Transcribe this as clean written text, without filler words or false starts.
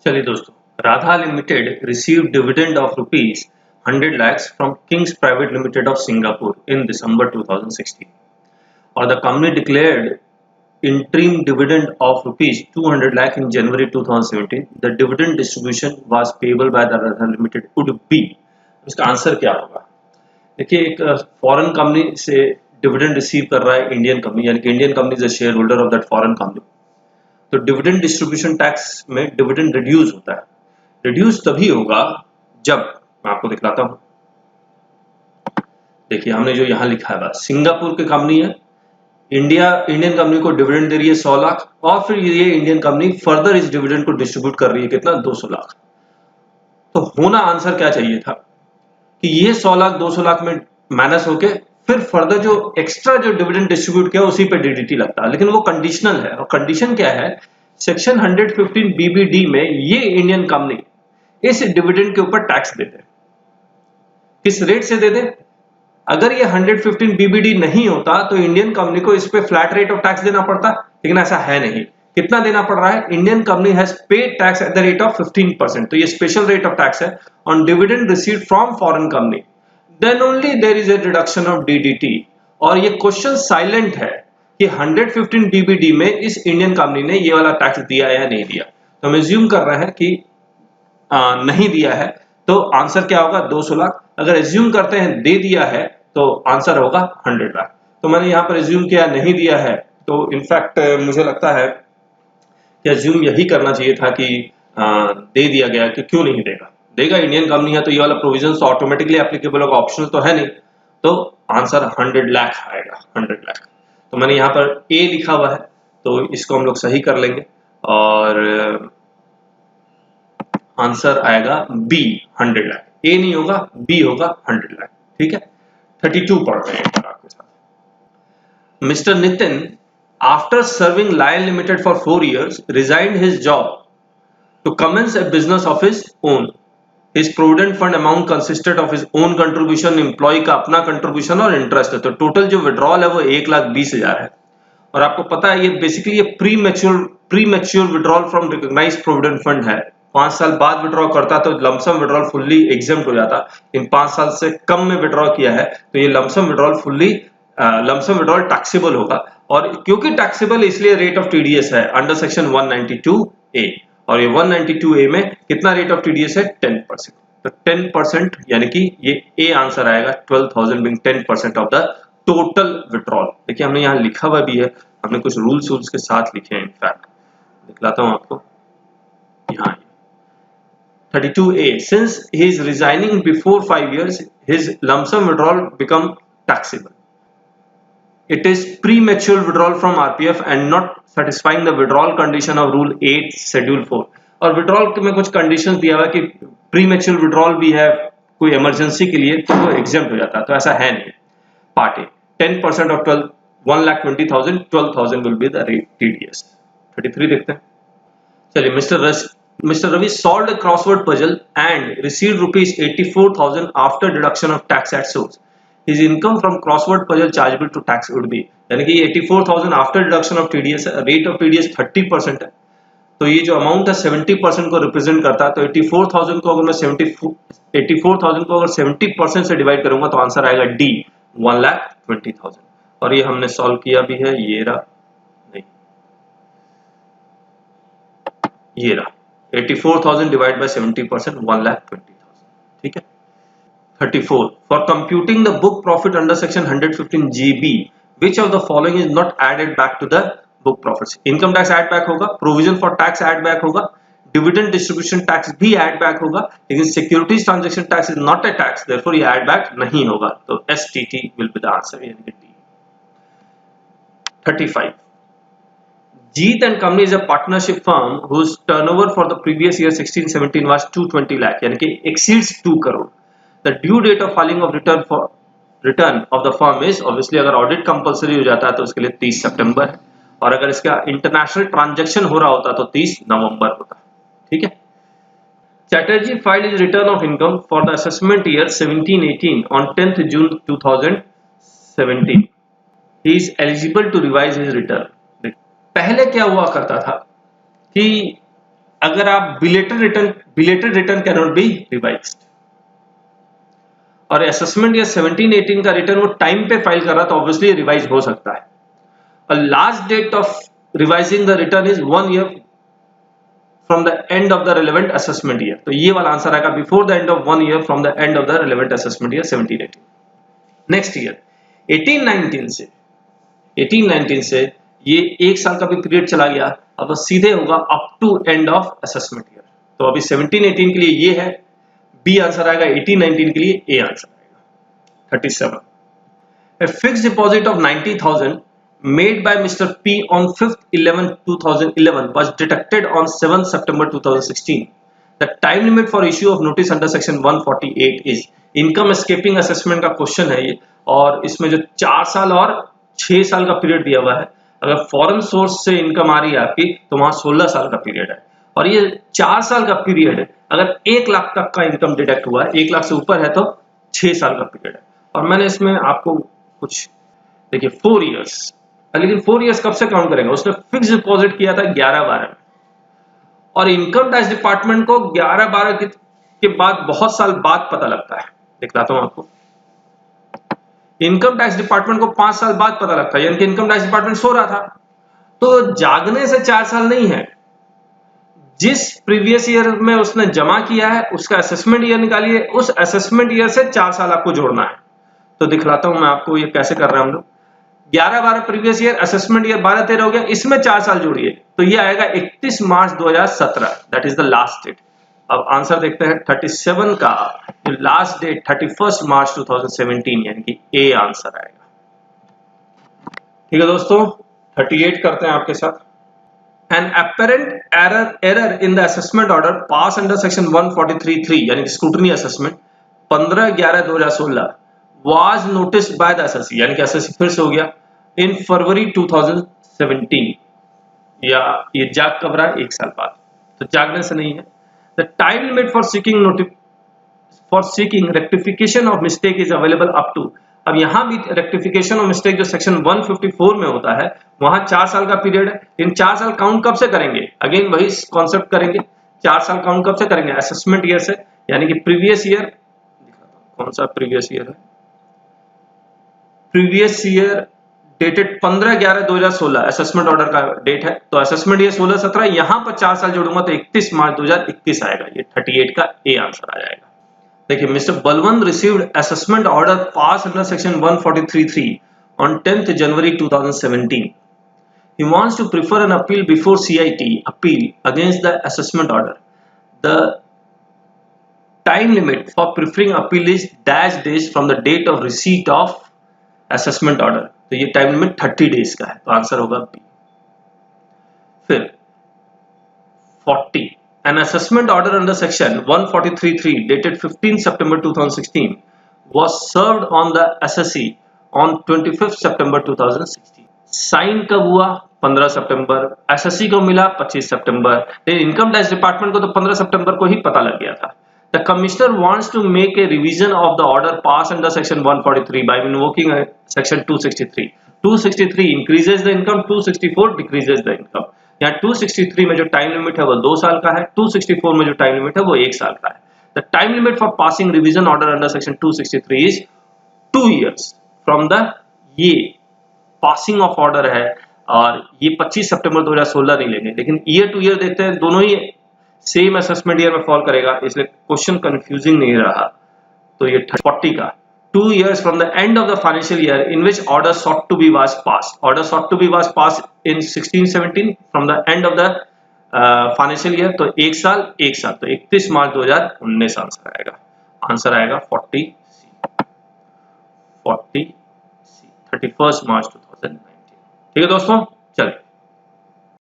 चलिए दोस्तों, Radha limited received dividend of rupees 100 lakhs from King's Private Limited of Singapore in December 2016, or the company declared interim dividend of rupees 200 lakh in January 2017. The dividend distribution was payable by the Radha Limited would be, इसका answer क्या होगा? देखिए, एक foreign company से dividend receive कर रहा है Indian company, यानी कि Indian company is a share holder of that foreign company. तो डिविडेंड डिस्ट्रीब्यूशन टैक्स में डिविडेंड रिड्यूस होता है। रिड्यूस तभी होगा जब, मैं आपको दिखलाता हूं। देखिए, हमने जो यहां लिखा है, सिंगापुर की कंपनी है, इंडियन कंपनी को डिविडेंड दे रही है 100 लाख, और फिर ये इंडियन कंपनी फर्दर इस डिविडेंड को डिस्ट्रीब्यूट कर रही है कितना, 200 लाख। तो होना आंसर क्या चाहिए था कि ये 100 लाख 200 लाख में माइनस होके फिर फर्दर जो एक्स्ट्रा जो डिविडेंड डिस्ट्रीब्यूट किया उसी पे डीडीटी लगता है, लेकिन वो कंडीशनल है। और कंडीशन क्या है, सेक्शन 115 बीबीडी में ये इंडियन कंपनी इस डिविडेंड के ऊपर टैक्स दे दे। किस रेट से दे दे? अगर ये 115 बीबीडी नहीं होता तो इंडियन कंपनी को इस पे फ्लैट रेट ऑफ टैक्स देना पड़ता, लेकिन ऐसा है नहीं। कितना देना पड़ रहा है? Indian company has paid tax at the rate of 15%। तो ये स्पेशल रेट ऑफ टैक्स है on dividend received from foreign company, then only there is a deduction of DDT. और ये क्वेश्चन साइलेंट है कि 115 बीबीडी में इस इंडियन कंपनी ने ये वाला टैक्स दिया या नहीं दिया। तो हम एज्यूम कर रहे हैं कि नहीं दिया है, तो आंसर क्या होगा, 200 लाख। अगर एज्यूम करते हैं दे दिया है तो आंसर होगा 100 लाख। तो मैंने यहां पर एज्यूम किया नहीं दिया है, तो इनफैक्ट मुझे लगता है कि एज्यूम यही करना चाहिए था कि दे दिया गया, कि क्यों नहीं देगा, देगा, इंडियन कंपनी है तो ये वाला प्रोविजन तो ऑटोमेटिकली एप्लीकेबल होगा, ऑप्शनल तो है नहीं। तो आंसर 100 लाख आएगा, 100 लाख। तो मैंने यहाँ पर ए लिखा हुआ है, तो इसको हम लोग सही कर लेंगे और आंसर आएगा बी, 100 लाख। ए नहीं होगा, बी होगा, 100 लाख। ठीक है, 32 पढ़ते हैं आपके साथ। Mister Nitin, after serving lion limited for 4 years, resigned his job to commence a business of his own. His provident fund amount consisted of his own contribution, employee का अपना contribution और इंटरेस्ट है। तो टोटल जो विड्रॉल है वो 1,20,000 है। और आपको पता है ये बेसिकली ये premature withdrawal from recognised provident fund है। 5 साल बाद विड्रॉ करता तो लमसम विड्रॉल फुल्ली एग्जेम्प्ट हो जाता। इन 5 साल से कम में विड्रॉ किया है तो ये लमसम विड्रॉल टैक्सेबल होगा। और क्योंकि टैक्सेबल इसलिए रेट ऑफ टीडीएस है अंडर सेक्शन 192A, और ये 192A में कितना रेट ऑफ टीडीएस है, 10%। तो 10% यानी कि ये ए आंसर आएगा, 12,000 being 10% of the total withdrawal. देखिए हमने यहाँ लिखा हुआ भी है, हमने कुछ रूल्स के साथ लिखे हैं। इनफैक्ट दिखलाता हूं आपको, यहाँ 32A, since he is resigning before 5 years, his lump sum withdrawal become taxable. It is premature withdrawal from RPF and not satisfying the withdrawal condition of Rule 8 Schedule 4. और withdrawal में कुछ conditions दिया हुआ कि premature withdrawal भी है कोई emergency के लिए, तो वो exempt हो जाता है। तो ऐसा है नहीं। Part A, 10% of 1,20,000, 12,000 will be the rate TDS। 33 देखते हैं। चलिए, Mr. Ravi solved a crossword puzzle and received rupees 84,000 after deduction of tax at source. His income from crossword puzzle chargeable to tax would be, यानी कि 84,000 after deduction of TDS, rate of TDS 30% है। तो ये जो amount है 70% को represent करता है। तो 84,000 को अगर मैं 70% से डिवाइड करूंगा तो आंसर आएगा डी, 1,20,000। और ये हमने सॉल्व किया भी है, ये रहा, नहीं ये रहा, 84,000 divided by 70%, 1,20,000। ठीक है। 34, for computing the book profit under section 115GB, which of the following is not added back to the book profits? Income tax add back होगा, provision for tax add back होगा, dividend distribution tax भी add back होगा, लेकिन securities transaction tax is not a tax, therefore ये add back नहीं होगा। तो STT will be the answer, यानी कि D. 35, Jeet and Company is a partnership firm whose turnover for the previous year 16-17 was 220 lakh, यानी कि exceeds 2 crore. The due date of filing of return of the firm is, obviously अगर audit compulsory हो जाता है तो उसके लिए 30 सितंबर है, और अगर इसका इंटरनेशनल ट्रांजैक्शन हो रहा होता तो 30 नवंबर होता। ठीक है। Chatterjee filed his return of income for the assessment year 17-18 on 10th June 2017. He is eligible to revise his return. पहले क्या हुआ करता था कि अगर आप belated return can not be revised. और असेसमेंट ईयर 17-18 का रिटर्न वो टाइम पे फाइल कर रहा तो ऑब्वियसली रिवाइज हो सकता है। और last date of revising the return is 1 year from the end of the relevant assessment year। तो ये वाला आंसर आएगा before the end of 1 year from the end of the relevant assessment year 17-18। Next year 18-19 से ये एक साल का भी पीरियड चला गया, अब सीधे होगा up to end of assessment year. तो अभी 17-18 के लिए ये है, बी आंसर आएगा, 18-19 के लिए ए आंसर आएगा। 37 A fixed deposit of 90,000 made by Mr. P on 5/11/2011 was detected on 7 September 2016. The time limit for issue of notice under section 148 is income escaping assessment का क्वेश्चन है ये, और इसमें जो 4 साल और 6 साल का पीरियड दिया हुआ है। अगर फॉरेन सोर्स से इनकम आ रही है आपकी तो वहां 16 साल का पीरियड है, और ये 4 साल का पीरियड है। अगर 1 लाख तक का इनकम डिडक्ट हुआ है, 1 लाख से ऊपर है तो 6 साल का पीरियड है। और मैंने इसमें आपको कुछ देखिए 4 इयर्स, लेकिन 4 इयर्स कब से काउंट करेंगे? उसने फिक्स डिपॉजिट किया था 11/12 में, और इनकम टैक्स डिपार्टमेंट को 11/12 के बाद बहुत साल बाद पता लगता है। दिखलाता हूं आपको, इनकम टैक्स डिपार्टमेंट को 5 साल बाद पता लगता है, यानी कि इनकम टैक्स डिपार्टमेंट सो रहा था। तो जागने से 4 साल नहीं है, जिस प्रीवियस ईयर में उसने जमा किया है उसका असेसमेंट ईयर निकालिए, उस असेसमेंट ईयर से 4 साल आपको जोड़ना है। तो दिखलाता हूं मैं आपको ये कैसे कर रहे हैं हम लोग। 11/12 प्रीवियस ईयर, असेसमेंट ईयर 12/13 हो गया, इसमें 4 साल जोड़िए तो ये आएगा 31 March 2017, that is the last date. अब आंसर देखते हैं 37 का, जो लास्ट डेट 31 मार्च 2017, यानी कि ए आंसर आएगा। ठीक है दोस्तों, 38 करते हैं आपके साथ। An apparent error in the assessment order passed under section 143(3) यानी कि scrutiny assessment 15/11/2016 was noticed by the assessee, यानी कि assessee फिर से हो गया in February 2017, या ये जाग कब रहा है? 1 साल बाद, तो जागने से नहीं है। The time limit for seeking rectification of mistake is available up to, अब यहां भी रेक्टिफिकेशन ऑफ मिस्टेक जो सेक्शन 154 में होता है वहां 4 साल का पीरियड है। इन 4 साल काउंट कब से करेंगे? अगेन वही कॉन्सेप्ट करेंगे, 4 साल काउंट कब से करेंगे? असेसमेंट ईयर से, यानी कि प्रीवियस ईयर, कौन सा प्रीवियस ईयर है? Previous year dated 15/11/2016 assessment order का डेट है, तो असेसमेंट ईयर 16-17, यहां पर 4 साल जोड़ूंगा तो 31 मार्च 2021 आएगा। ये 38 का ए आंसर आ जाएगा। देखिए, mister Balwant received assessment order pass under section 143(3) on 10th January 2017. He wants to prefer an appeal before CIT appeal against the assessment order. The time limit for preferring appeal is dash days from the date of receipt of assessment order. तो ये time limit 30 days का है, तो answer होगा B. फिर 40 An assessment order under section 143(3) dated 15 September 2016 was served on the assessee on 25 September 2016. Sign कब हुआ? 15 सितंबर। SSC को मिला 25 सितंबर। इनकम टैक्स डिपार्टमेंट को तो 15 सितंबर को ही पता लग गया था। The commissioner wants to make a revision of the order passed under section 143 by invoking section 263. 263 increases the income, 264 decreases the income. यहाँ 263 में जो टाइम लिमिट है वो 2 साल का है, 264 में जो टाइम लिमिट है वो 1 साल का है। The time limit for passing revision order under section 263 is 2 years from the, ये पासिंग ऑफ ऑर्डर है, और ये 25 सितंबर 2016 नहीं लेंगे, लेकिन ईयर टू ईयर देखते हैं, दोनों ही सेम असेसमेंट ईयर में फॉल करेगा, इसलिए क्वेश्चन कंफ्यूजिंग नहीं रहा। तो ये 40 का 2 years from the end of the financial year in which order sought to be was passed. Order sought to be was passed in 16-17 from the end of the financial year, तो 1 साल 1 साल, तो 31 मार्च 2019 answer आएगा। Answer आएगा 40 सी 31 मार्च 2019। ठीक है दोस्तों, चलिए